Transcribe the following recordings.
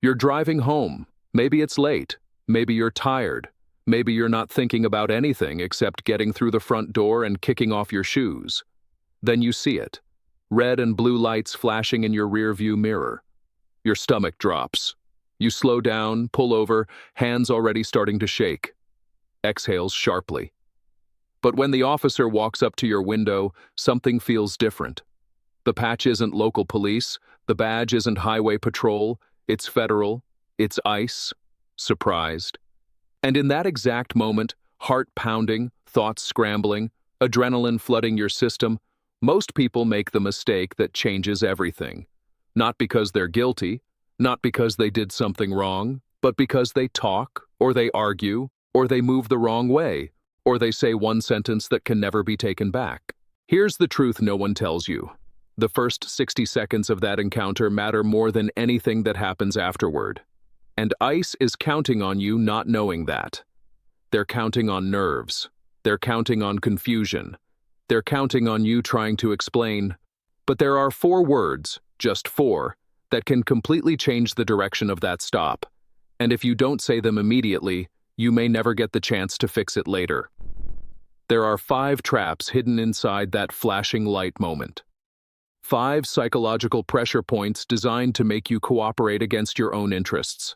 You're driving home. Maybe it's late. Maybe you're tired. Maybe you're not thinking about anything except getting through the front door and kicking off your shoes. Then you see it. Red and blue lights flashing in your rearview mirror. Your stomach drops. You slow down, pull over, hands already starting to shake. Exhales sharply. But when the officer walks up to your window, something feels different. The patch isn't local police, the badge isn't highway patrol, it's federal, it's ICE. Surprised. And in that exact moment, heart pounding, thoughts scrambling, adrenaline flooding your system, most people make the mistake that changes everything. Not because they're guilty, not because they did something wrong, but because they talk, or they argue, or they move the wrong way, or they say one sentence that can never be taken back. Here's the truth no one tells you. The first 60 seconds of that encounter matter more than anything that happens afterward. And ICE is counting on you not knowing that. They're counting on nerves. They're counting on confusion. They're counting on you trying to explain. But there are 4 words, just 4, that can completely change the direction of that stop. And if you don't say them immediately, you may never get the chance to fix it later. There are 5 traps hidden inside that flashing light moment. 5 psychological pressure points designed to make you cooperate against your own interests.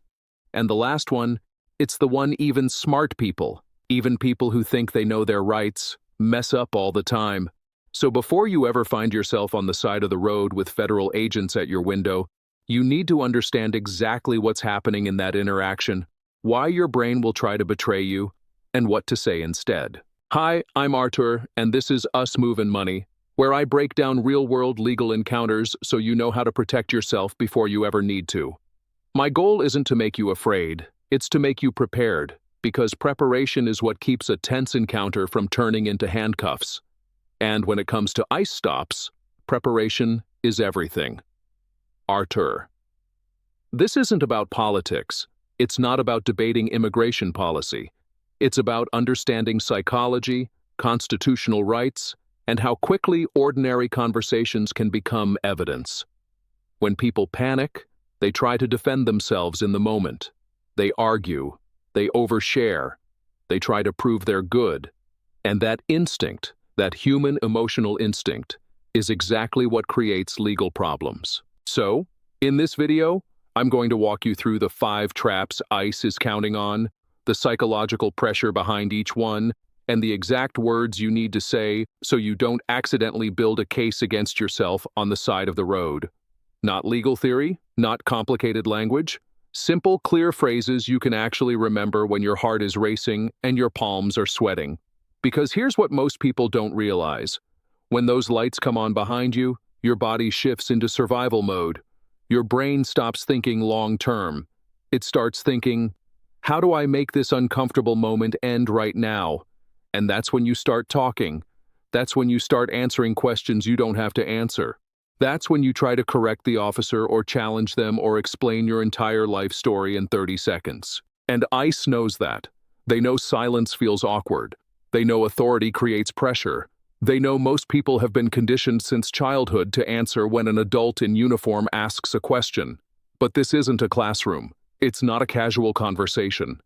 And the last one, it's the one even smart people, even people who think they know their rights, mess up all the time. So before you ever find yourself on the side of the road with federal agents at your window, you need to understand exactly what's happening in that interaction, why your brain will try to betray you, and what to say instead. Hi, I'm Artur, and this is Us Movin' Money, where I break down real-world legal encounters so you know how to protect yourself before you ever need to. My goal isn't to make you afraid, it's to make you prepared, because preparation is what keeps a tense encounter from turning into handcuffs. And when it comes to ICE stops, preparation is everything. Artur. This isn't about politics. It's not about debating immigration policy. It's about understanding psychology, constitutional rights, and how quickly ordinary conversations can become evidence. When people panic, they try to defend themselves in the moment. They argue, they overshare, they try to prove they're good. And that instinct, that human emotional instinct, is exactly what creates legal problems. So, in this video, I'm going to walk you through the 5 traps ICE is counting on, the psychological pressure behind each one, and the exact words you need to say so you don't accidentally build a case against yourself on the side of the road. Not legal theory, not complicated language, simple, clear phrases you can actually remember when your heart is racing and your palms are sweating. Because here's what most people don't realize. When those lights come on behind you, your body shifts into survival mode. Your brain stops thinking long-term. It starts thinking, how do I make this uncomfortable moment end right now? And that's when you start talking. That's when you start answering questions you don't have to answer. That's when you try to correct the officer or challenge them or explain your entire life story in 30 seconds. And ICE knows that. They know silence feels awkward. They know authority creates pressure. They know most people have been conditioned since childhood to answer when an adult in uniform asks a question. But this isn't a classroom. It's not a casual conversation.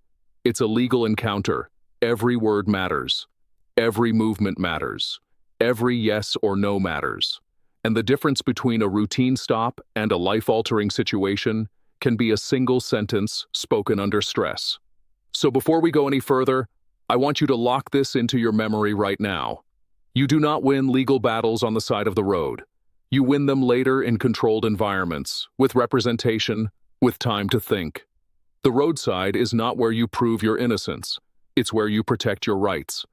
It's a legal encounter. Every word matters. Every movement matters. Every yes or no matters. And the difference between a routine stop and a life-altering situation can be a single sentence spoken under stress. So before we go any further, I want you to lock this into your memory right now. You do not win legal battles on the side of the road. You win them later in controlled environments, with representation, with time to think. The roadside is not where you prove your innocence. It's where you protect your rights.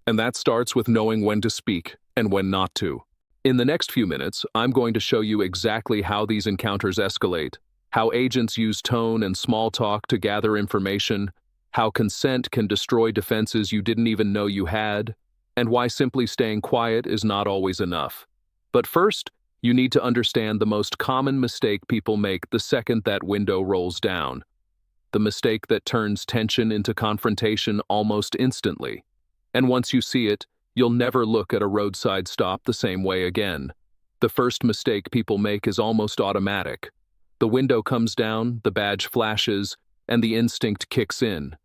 And that starts with knowing when to speak and when not to. In the next few minutes, I'm going to show you exactly how these encounters escalate, how agents use tone and small talk to gather information, how consent can destroy defenses you didn't even know you had, and why simply staying quiet is not always enough. But first, you need to understand the most common mistake people make the second that window rolls down. The mistake that turns tension into confrontation almost instantly. And once you see it, you'll never look at a roadside stop the same way again. The first mistake people make is almost automatic. The window comes down, the badge flashes, and the instinct kicks in.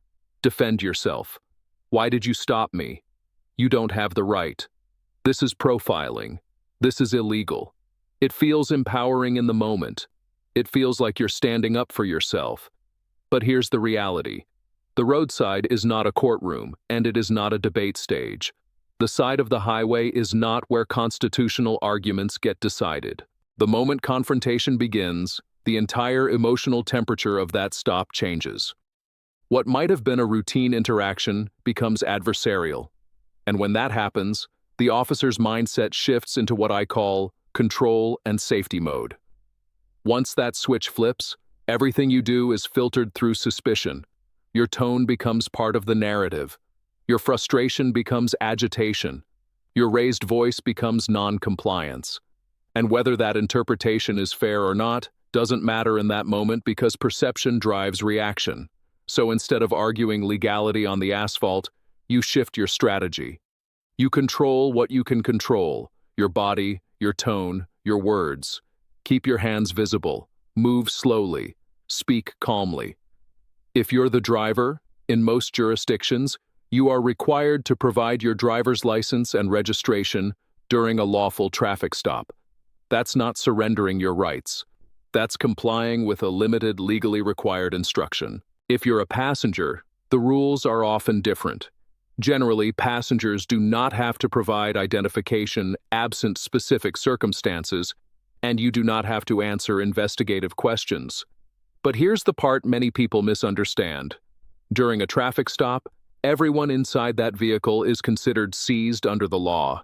Defend yourself. Why did you stop me? You don't have the right. This is profiling. This is illegal. It feels empowering in the moment. It feels like you're standing up for yourself. But here's the reality. The roadside is not a courtroom, and it is not a debate stage. The side of the highway is not where constitutional arguments get decided. The moment confrontation begins, the entire emotional temperature of that stop changes. What might have been a routine interaction becomes adversarial. And when that happens, the officer's mindset shifts into what I call control and safety mode. Once that switch flips, everything you do is filtered through suspicion. Your tone becomes part of the narrative. Your frustration becomes agitation. Your raised voice becomes non-compliance. And whether that interpretation is fair or not doesn't matter in that moment because perception drives reaction. So instead of arguing legality on the asphalt, you shift your strategy. You control what you can control: your body, your tone, your words. Keep your hands visible. Move slowly. Speak calmly. If you're the driver, in most jurisdictions, you are required to provide your driver's license and registration during a lawful traffic stop. That's not surrendering your rights. That's complying with a limited legally required instruction. If you're a passenger, the rules are often different. Generally, passengers do not have to provide identification absent specific circumstances, and you do not have to answer investigative questions. But here's the part many people misunderstand. During a traffic stop, everyone inside that vehicle is considered seized under the law.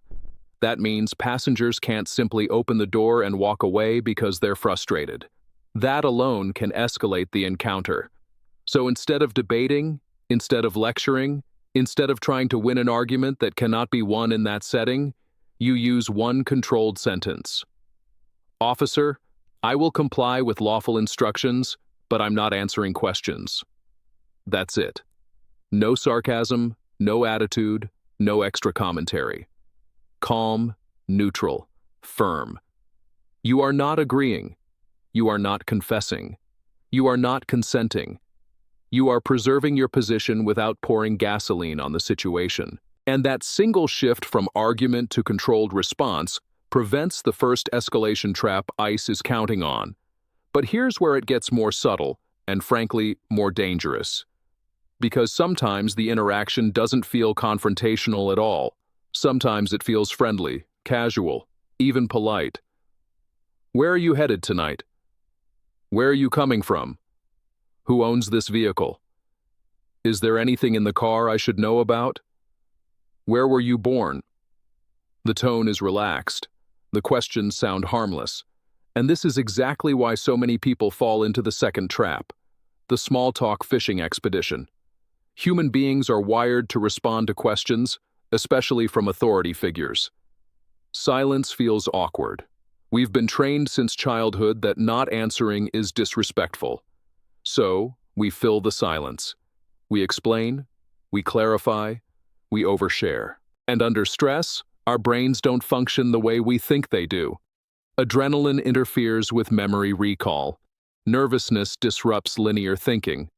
That means passengers can't simply open the door and walk away because they're frustrated. That alone can escalate the encounter. So instead of debating, instead of lecturing, instead of trying to win an argument that cannot be won in that setting, you use one controlled sentence. Officer, I will comply with lawful instructions, but I'm not answering questions. That's it. No sarcasm, no attitude, no extra commentary. Calm, neutral, firm. You are not agreeing. You are not confessing. You are not consenting. You are preserving your position without pouring gasoline on the situation. And that single shift from argument to controlled response prevents the first escalation trap ICE is counting on. But here's where it gets more subtle and, frankly, more dangerous. Because sometimes the interaction doesn't feel confrontational at all. Sometimes it feels friendly, casual, even polite. Where are you headed tonight? Where are you coming from? Who owns this vehicle? Is there anything in the car I should know about? Where were you born? The tone is relaxed. The questions sound harmless. And this is exactly why so many people fall into the second trap, the small talk fishing expedition. Human beings are wired to respond to questions, especially from authority figures. Silence feels awkward. We've been trained since childhood that not answering is disrespectful. So, we fill the silence. We explain, we clarify, we overshare. And under stress, our brains don't function the way we think they do. Adrenaline interferes with memory recall. Nervousness disrupts linear thinking.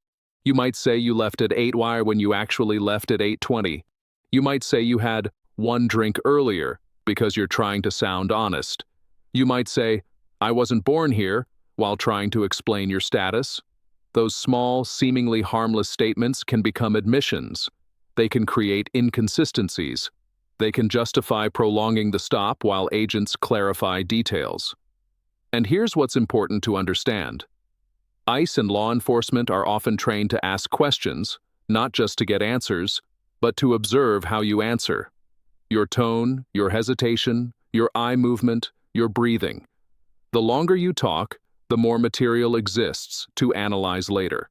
You might say you left at 8 when you actually left at 8:20. You might say you had one drink earlier because you're trying to sound honest. You might say, I wasn't born here, while trying to explain your status. Those small, seemingly harmless statements can become admissions. They can create inconsistencies. They can justify prolonging the stop while agents clarify details. And here's what's important to understand. ICE and law enforcement are often trained to ask questions, not just to get answers, but to observe how you answer. Your tone, your hesitation, your eye movement, your breathing. The longer you talk, the more material exists to analyze later.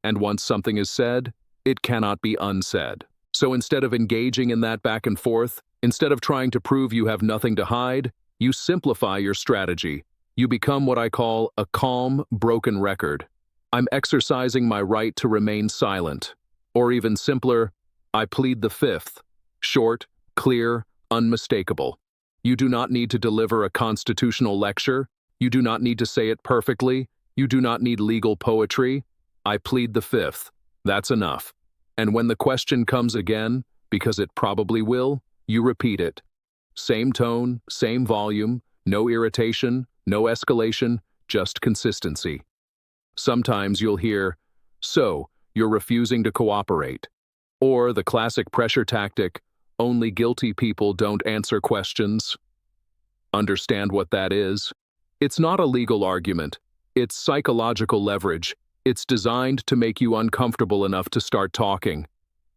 And once something is said, it cannot be unsaid. So instead of engaging in that back and forth, instead of trying to prove you have nothing to hide, you simplify your strategy. You become what I call a calm, broken record. I'm exercising my right to remain silent. Or even simpler, I plead the fifth. Short, clear, unmistakable. You do not need to deliver a constitutional lecture. You do not need to say it perfectly. You do not need legal poetry. I plead the fifth. That's enough. And when the question comes again, because it probably will, you repeat it. Same tone, same volume, no irritation, no escalation, just consistency. Sometimes you'll hear, "So, you're refusing to cooperate." Or the classic pressure tactic, "Only guilty people don't answer questions." Understand what that is? It's not a legal argument. It's psychological leverage. It's designed to make you uncomfortable enough to start talking.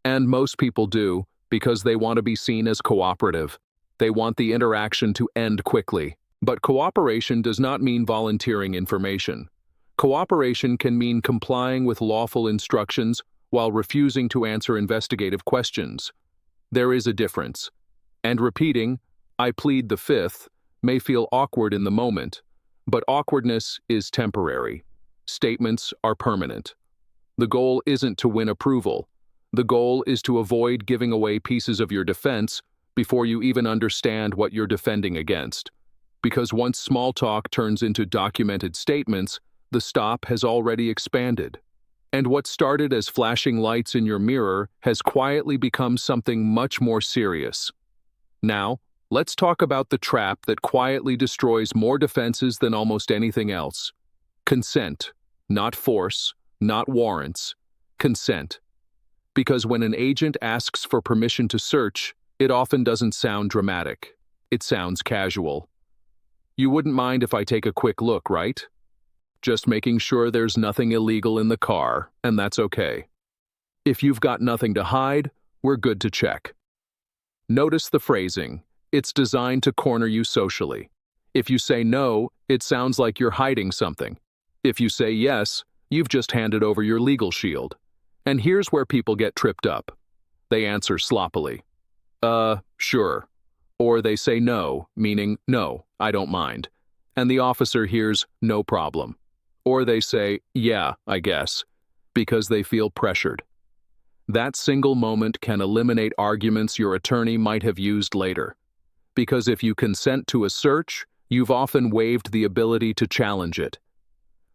And most people do, because they want to be seen as cooperative. They want the interaction to end quickly. But cooperation does not mean volunteering information. Cooperation can mean complying with lawful instructions while refusing to answer investigative questions. There is a difference. And repeating, "I plead the fifth," may feel awkward in the moment, but awkwardness is temporary. Statements are permanent. The goal isn't to win approval. The goal is to avoid giving away pieces of your defense before you even understand what you're defending against. Because once small talk turns into documented statements, the stop has already expanded. And what started as flashing lights in your mirror has quietly become something much more serious. Now, let's talk about the trap that quietly destroys more defenses than almost anything else. Consent, not force, not warrants. Consent. Because when an agent asks for permission to search, it often doesn't sound dramatic. It sounds casual. "You wouldn't mind if I take a quick look, right? Just making sure there's nothing illegal in the car, and that's okay. If you've got nothing to hide, we're good to check." Notice the phrasing. It's designed to corner you socially. If you say no, it sounds like you're hiding something. If you say yes, you've just handed over your legal shield. And here's where people get tripped up. They answer sloppily. Sure. Or they say no, meaning, "No, I don't mind." And the officer hears, "No problem." Or they say, "Yeah, I guess," because they feel pressured. That single moment can eliminate arguments your attorney might have used later. Because if you consent to a search, you've often waived the ability to challenge it.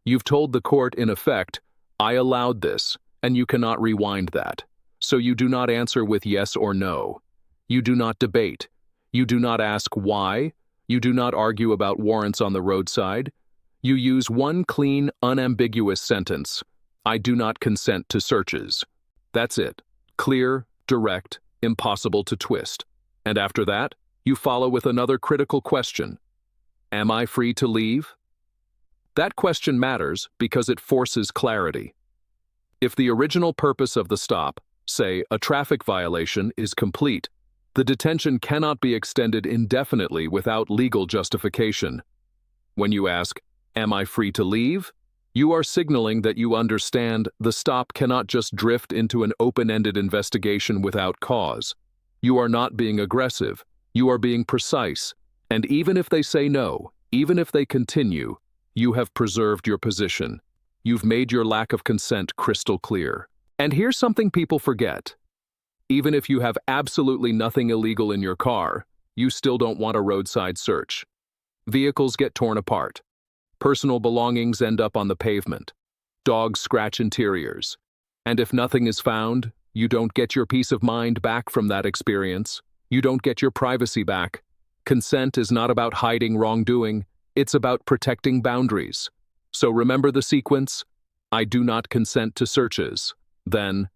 You've told the court, in effect, "I allowed this," and you cannot rewind that. So you do not answer with yes or no. You do not debate. You do not ask why. You do not argue about warrants on the roadside. You use one clean, unambiguous sentence. "I do not consent to searches." That's it. Clear, direct, impossible to twist. And after that, you follow with another critical question. Am I free to leave? That question matters because it forces clarity. If the original purpose of the stop, say a traffic violation, is complete, the detention cannot be extended indefinitely without legal justification. When you ask, "Am I free to leave?" you are signaling that you understand the stop cannot just drift into an open-ended investigation without cause. You are not being aggressive. You are being precise. And even if they say no, even if they continue, you have preserved your position. You've made your lack of consent crystal clear. And here's something people forget. Even if you have absolutely nothing illegal in your car, you still don't want a roadside search. Vehicles get torn apart. Personal belongings end up on the pavement. Dogs scratch interiors. And if nothing is found, you don't get your peace of mind back from that experience. You don't get your privacy back. Consent is not about hiding wrongdoing. It's about protecting boundaries. So remember the sequence. I do not consent to searches. Then,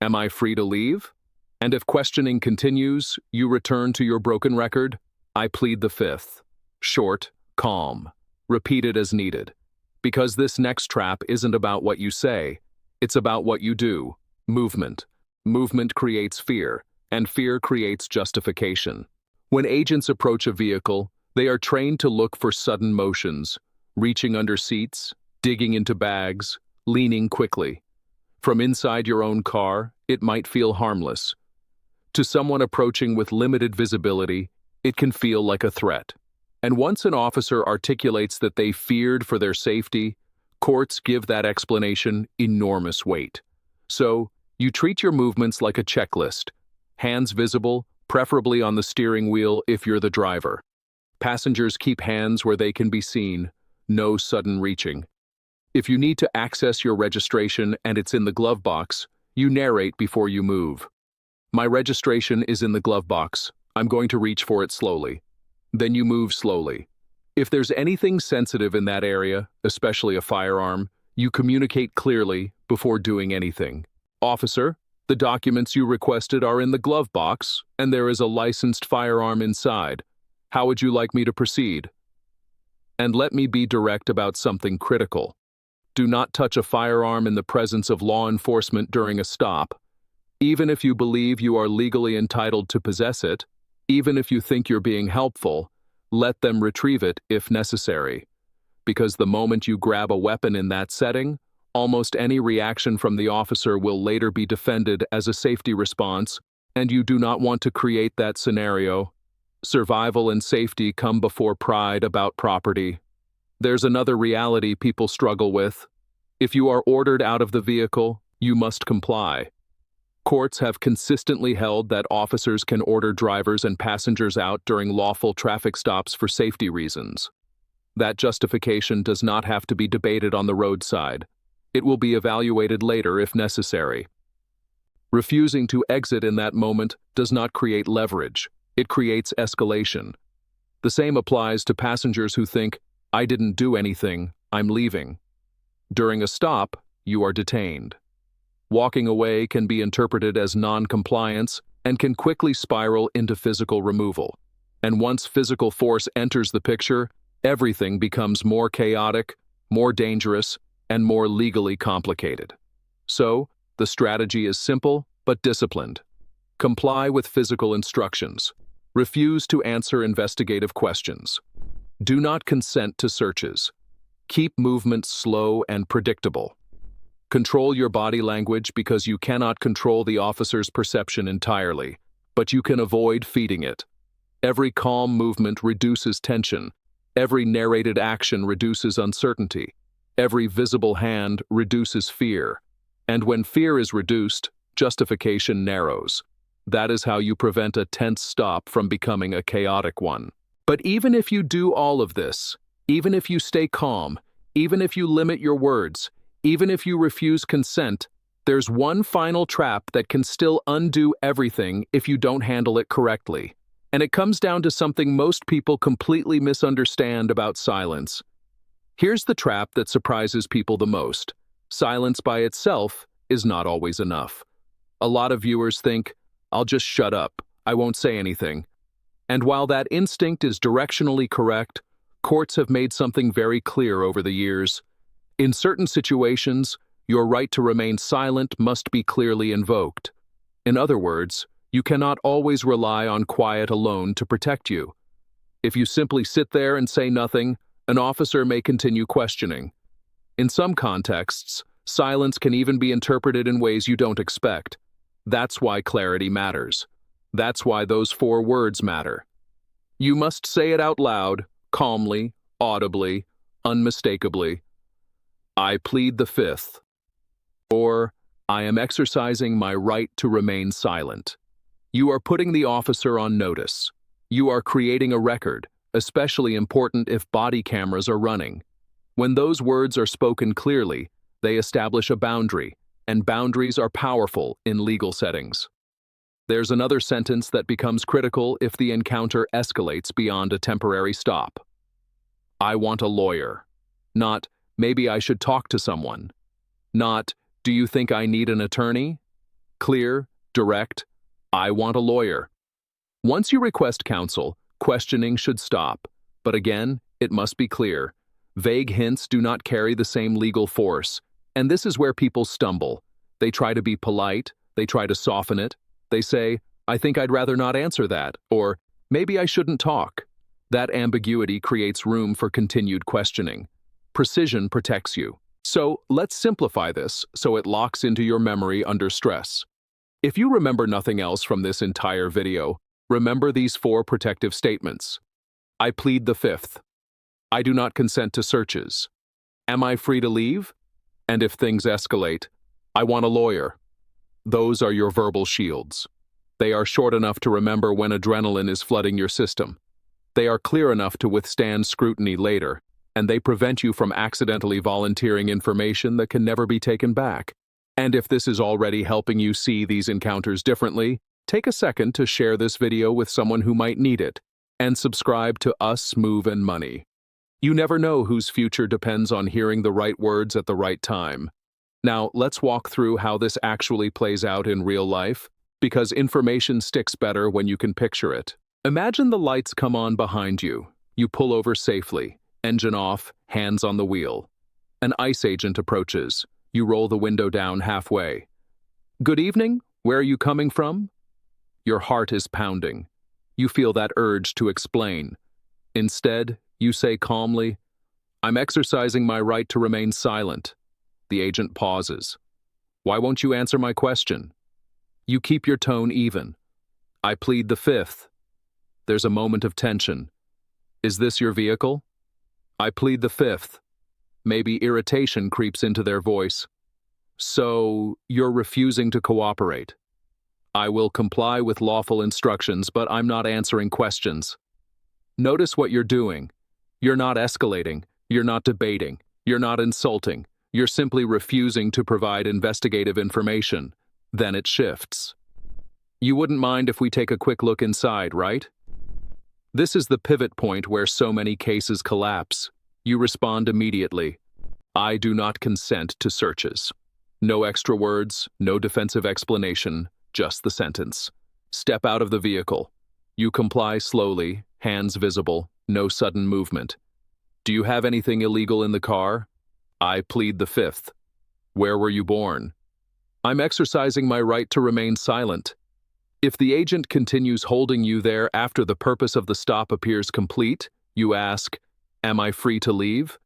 am I free to leave? And if questioning continues, you return to your broken record. I plead the fifth. Short, calm. Repeat it as needed. Because this next trap isn't about what you say. It's about what you do. Movement. Movement creates fear, and fear creates justification. When agents approach a vehicle, they are trained to look for sudden motions, reaching under seats, digging into bags, leaning quickly. From inside your own car, it might feel harmless. To someone approaching with limited visibility, it can feel like a threat. And once an officer articulates that they feared for their safety, courts give that explanation enormous weight. So, you treat your movements like a checklist. Hands visible, preferably on the steering wheel if you're the driver. Passengers keep hands where they can be seen. No sudden reaching. If you need to access your registration and it's in the glove box, you narrate before you move. My registration is in the glove box. I'm going to reach for it slowly. Then you move slowly. If there's anything sensitive in that area, especially a firearm, you communicate clearly before doing anything. Officer, the documents you requested are in the glove box, and there is a licensed firearm inside. How would you like me to proceed? And let me be direct about something critical. Do not touch a firearm in the presence of law enforcement during a stop. Even if you believe you are legally entitled to possess it, even if you think you're being helpful, let them retrieve it if necessary. Because the moment you grab a weapon in that setting, almost any reaction from the officer will later be defended as a safety response, and you do not want to create that scenario. Survival and safety come before pride about property. There's another reality people struggle with. If you are ordered out of the vehicle, you must comply. Courts have consistently held that officers can order drivers and passengers out during lawful traffic stops for safety reasons. That justification does not have to be debated on the roadside. It will be evaluated later if necessary. Refusing to exit in that moment does not create leverage. It creates escalation. The same applies to passengers who think, "I didn't do anything, I'm leaving." During a stop, you are detained. Walking away can be interpreted as non-compliance and can quickly spiral into physical removal. And once physical force enters the picture, everything becomes more chaotic, more dangerous, and more legally complicated. So, the strategy is simple but disciplined. Comply with physical instructions. Refuse to answer investigative questions. Do not consent to searches. Keep movements slow and predictable. Control your body language because you cannot control the officer's perception entirely, but you can avoid feeding it. Every calm movement reduces tension. Every narrated action reduces uncertainty. Every visible hand reduces fear. And when fear is reduced, justification narrows. That is how you prevent a tense stop from becoming a chaotic one. But even if you do all of this, even if you stay calm, even if you limit your words, even if you refuse consent, there's one final trap that can still undo everything if you don't handle it correctly. And it comes down to something most people completely misunderstand about silence. Here's the trap that surprises people the most. Silence by itself is not always enough. A lot of viewers think, "I'll just shut up, I won't say anything." And while that instinct is directionally correct, courts have made something very clear over the years. In certain situations, your right to remain silent must be clearly invoked. In other words, you cannot always rely on quiet alone to protect you. If you simply sit there and say nothing, an officer may continue questioning. In some contexts, silence can even be interpreted in ways you don't expect. That's why clarity matters. That's why those 4 words matter. You must say it out loud, calmly, audibly, unmistakably. I plead the 5th. Or, I am exercising my right to remain silent. You are putting the officer on notice. You are creating a record, especially important if body cameras are running. When those words are spoken clearly, they establish a boundary, and boundaries are powerful in legal settings. There's another sentence that becomes critical if the encounter escalates beyond a temporary stop. I want a lawyer. Not, maybe I should talk to someone. Not, do you think I need an attorney? Clear, direct, I want a lawyer. Once you request counsel, questioning should stop. But again, it must be clear. Vague hints do not carry the same legal force. And this is where people stumble. They try to be polite, they try to soften it. They say, I think I'd rather not answer that, or maybe I shouldn't talk. That ambiguity creates room for continued questioning. Precision protects you. So let's simplify this so it locks into your memory under stress. If you remember nothing else from this entire video, remember these 4 protective statements. I plead the 5th. I do not consent to searches. Am I free to leave? And if things escalate, I want a lawyer. Those are your verbal shields. They are short enough to remember when adrenaline is flooding your system. They are clear enough to withstand scrutiny later. and they prevent you from accidentally volunteering information that can never be taken back. And if this is already helping you see these encounters differently, take a second to share this video with someone who might need it, and subscribe to Us Move and Money. You never know whose future depends on hearing the right words at the right time. Now, let's walk through how this actually plays out in real life, because information sticks better when you can picture it. Imagine the lights come on behind you. You pull over safely, engine off, hands on the wheel. An ICE agent approaches. You roll the window down halfway. "Good evening, where are you coming from?" Your heart is pounding. You feel that urge to explain. Instead, you say calmly, "I'm exercising my right to remain silent." The agent pauses. "Why won't you answer my question?" You keep your tone even. "I plead the fifth." There's a moment of tension. "Is this your vehicle?" "I plead the fifth." Maybe irritation creeps into their voice. "So, you're refusing to cooperate." "I will comply with lawful instructions, but I'm not answering questions." Notice what you're doing. You're not escalating. You're not debating. You're not insulting. You're simply refusing to provide investigative information. Then it shifts. "You wouldn't mind if we take a quick look inside, right?" This is the pivot point where so many cases collapse. You respond immediately. "I do not consent to searches." No extra words, no defensive explanation, just the sentence. Step out of the vehicle. You comply slowly, hands visible, no sudden movement. "Do you have anything illegal in the car?" "I plead the fifth." "Where were you born?" "I'm exercising my right to remain silent." If the agent continues holding you there after the purpose of the stop appears complete, you ask, "Am I free to leave?"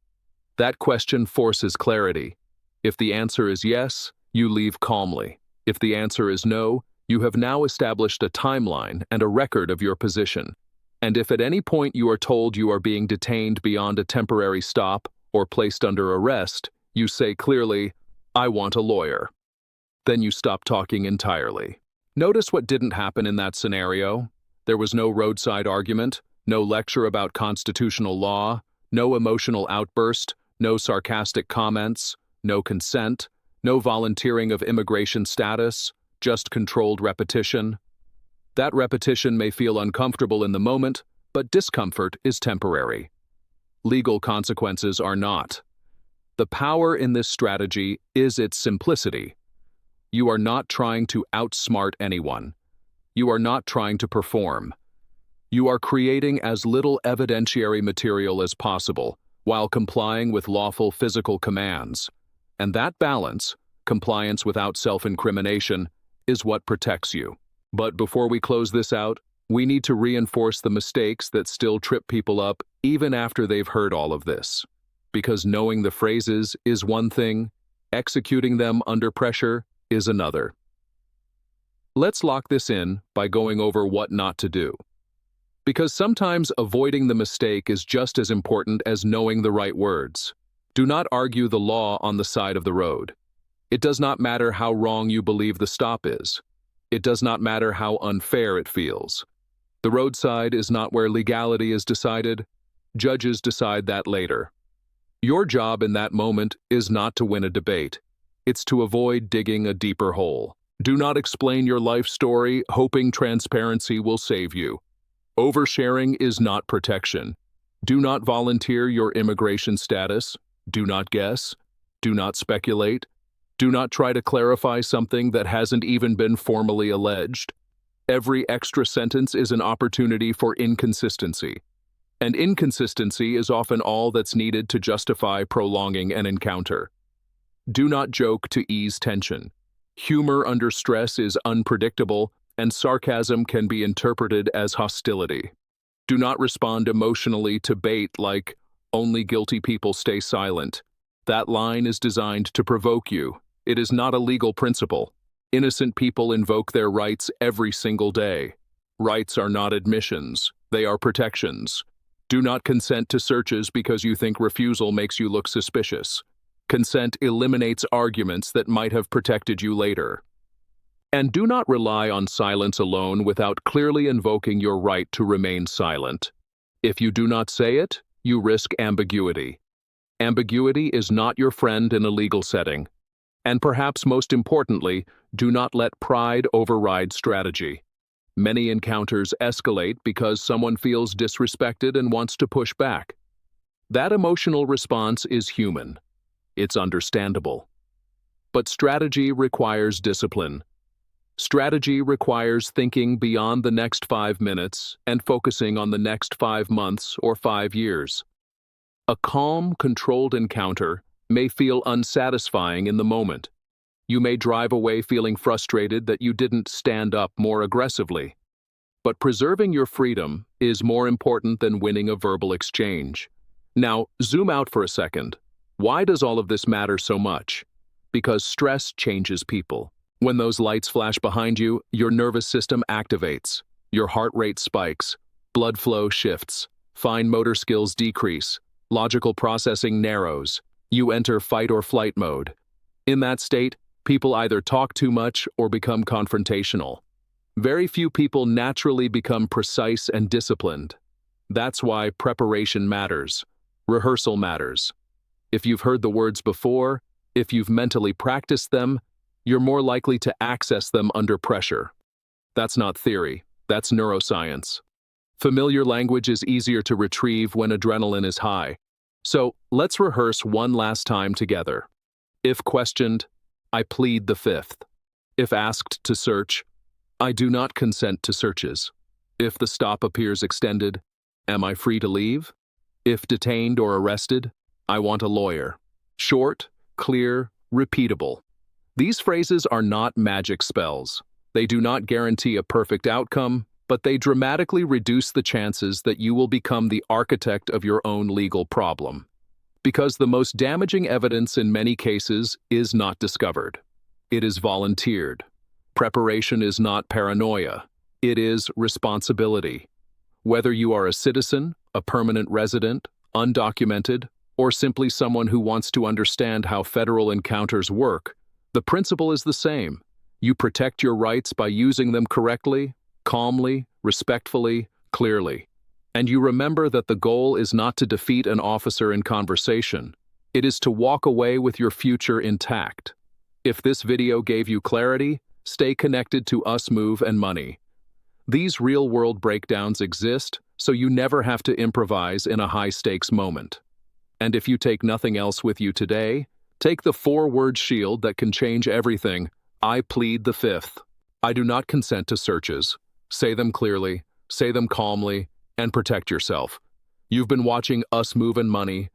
That question forces clarity. If the answer is yes, you leave calmly. If the answer is no, you have now established a timeline and a record of your position. And if at any point you are told you are being detained beyond a temporary stop or placed under arrest, you say clearly, "I want a lawyer." Then you stop talking entirely. Notice what didn't happen in that scenario. There was no roadside argument, no lecture about constitutional law, no emotional outburst, no sarcastic comments, no consent, no volunteering of immigration status, just controlled repetition. That repetition may feel uncomfortable in the moment, but discomfort is temporary. Legal consequences are not. The power in this strategy is its simplicity. You are not trying to outsmart anyone. You are not trying to perform. You are creating as little evidentiary material as possible while complying with lawful physical commands. And that balance, compliance without self-incrimination, is what protects you. But before we close this out, we need to reinforce the mistakes that still trip people up even after they've heard all of this. Because knowing the phrases is one thing, executing them under pressure is another. Let's lock this in by going over what not to do. Because sometimes avoiding the mistake is just as important as knowing the right words. Do not argue the law on the side of the road. It does not matter how wrong you believe the stop is. It does not matter how unfair it feels. The roadside is not where legality is decided. Judges decide that later. Your job in that moment is not to win a debate. It's to avoid digging a deeper hole. Do not explain your life story hoping transparency will save you. Oversharing is not protection. Do not volunteer your immigration status. Do not guess. Do not speculate. Do not try to clarify something that hasn't even been formally alleged. Every extra sentence is an opportunity for inconsistency. And inconsistency is often all that's needed to justify prolonging an encounter. Do not joke to ease tension. Humor under stress is unpredictable, and sarcasm can be interpreted as hostility. Do not respond emotionally to bait like, "Only guilty people stay silent." That line is designed to provoke you. It is not a legal principle. Innocent people invoke their rights every single day. Rights are not admissions. They are protections. Do not consent to searches because you think refusal makes you look suspicious. Consent eliminates arguments that might have protected you later. And do not rely on silence alone without clearly invoking your right to remain silent. If you do not say it, you risk ambiguity. Ambiguity is not your friend in a legal setting. And perhaps most importantly, do not let pride override strategy. Many encounters escalate because someone feels disrespected and wants to push back. That emotional response is human. It's understandable. But strategy requires discipline. Strategy requires thinking beyond the next 5 minutes and focusing on the next 5 months or 5 years. A calm, controlled encounter may feel unsatisfying in the moment. You may drive away feeling frustrated that you didn't stand up more aggressively. But preserving your freedom is more important than winning a verbal exchange. Now, zoom out for a second. Why does all of this matter so much? Because stress changes people. When those lights flash behind you, your nervous system activates. Your heart rate spikes. Blood flow shifts. Fine motor skills decrease. Logical processing narrows. You enter fight or flight mode. In that state, people either talk too much or become confrontational. Very few people naturally become precise and disciplined. That's why preparation matters. Rehearsal matters. If you've heard the words before, if you've mentally practiced them, you're more likely to access them under pressure. That's not theory, that's neuroscience. Familiar language is easier to retrieve when adrenaline is high. So, let's rehearse one last time together. If questioned, I plead the fifth. If asked to search, I do not consent to searches. If the stop appears extended, am I free to leave? If detained or arrested, I want a lawyer. Short, clear, repeatable. These phrases are not magic spells. They do not guarantee a perfect outcome, but they dramatically reduce the chances that you will become the architect of your own legal problem. Because the most damaging evidence in many cases is not discovered. It is volunteered. Preparation is not paranoia. It is responsibility. Whether you are a citizen, a permanent resident, undocumented, or simply someone who wants to understand how federal encounters work, the principle is the same. You protect your rights by using them correctly, calmly, respectfully, clearly. And you remember that the goal is not to defeat an officer in conversation. It is to walk away with your future intact. If this video gave you clarity, stay connected to Us Move and Money. These real-world breakdowns exist, so you never have to improvise in a high-stakes moment. And if you take nothing else with you today, take the 4-word shield that can change everything. I plead the fifth. I do not consent to searches. Say them clearly, say them calmly, and protect yourself. You've been watching Us Move and Money,